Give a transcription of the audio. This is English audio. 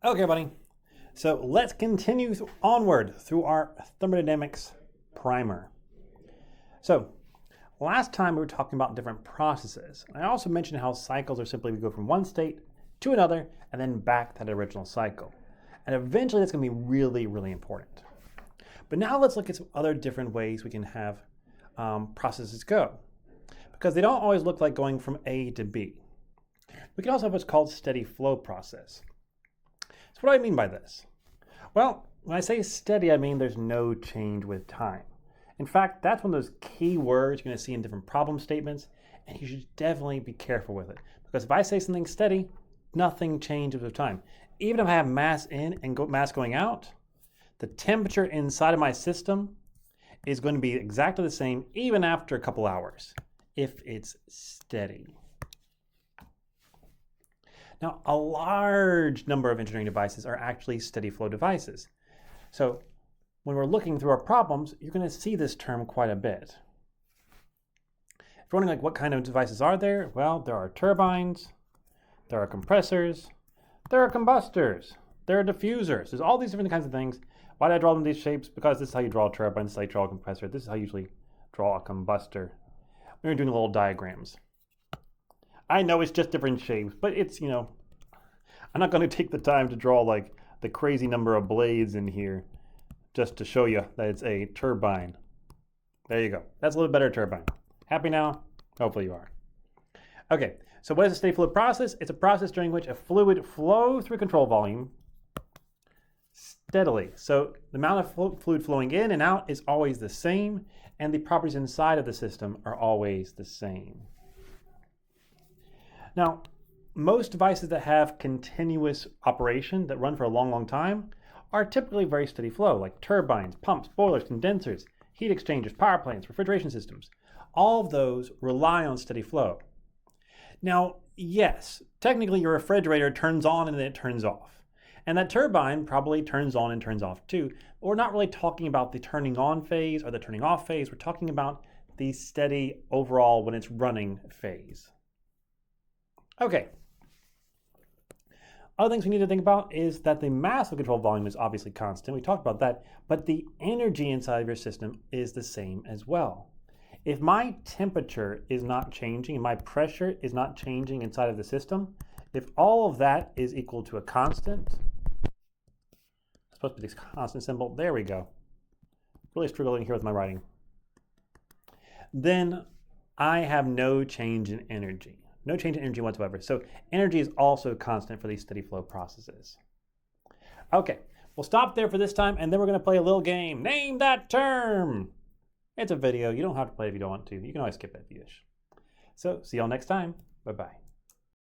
Okay, buddy. So let's continue onward through our thermodynamics primer. So last time we were talking about different processes. I also mentioned how cycles are simply we go from one state to another and then back to that original cycle. And eventually that's going to be really, really important. But now let's look at some other different ways we can have processes go. Because they don't always look like going from A to B. We can also have what's called steady flow process. So what do I mean by this? Well, when I say steady, I mean there's no change with time. In fact, that's one of those key words you're going to see in different problem statements, and you should definitely be careful with it. Because if I say something steady, nothing changes with time. Even if I have mass in and mass going out, the temperature inside of my system is going to be exactly the same even after a couple hours, if it's steady. Now, a large number of engineering devices are actually steady flow devices. So when we're looking through our problems, you're going to see this term quite a bit. If you're wondering what kind of devices are there, well, there are turbines, there are compressors, there are combustors, there are diffusers. There's all these different kinds of things. Why did I draw them in these shapes? Because this is how you draw a turbine, this is how you draw a compressor, this is how you usually draw a combustor. We're doing little diagrams. I know it's just different shapes, but it's, I'm not going to take the time to draw like the crazy number of blades in here just to show you that it's a turbine. There you go. That's a little better turbine. Happy now? Hopefully you are. Okay, so what is a steady flow process? It's a process during which a fluid flows through a control volume steadily. So the amount of fluid flowing in and out is always the same, and the properties inside of the system are always the same. Now, most devices that have continuous operation that run for a long, long time are typically very steady flow, like turbines, pumps, boilers, condensers, heat exchangers, power plants, refrigeration systems. All of those rely on steady flow. Now, yes, technically your refrigerator turns on and then it turns off. And that turbine probably turns on and turns off too. But we're not really talking about the turning on phase or the turning off phase. We're talking about the steady overall when it's running phase. Okay. Other things we need to think about is that the mass of control volume is obviously constant. We talked about that, but the energy inside of your system is the same as well. If my temperature is not changing and my pressure is not changing inside of the system, if all of that is equal to a constant, it's supposed to be this constant symbol, there we go. Really struggling here with my writing. Then I have no change in energy. No change in energy whatsoever. So energy is also constant for these steady flow processes. Okay, we'll stop there for this time, and then we're going to play a little game. Name that term. It's a video. You don't have to play if you don't want to. You can always skip it if you wish. So see y'all next time. Bye-bye.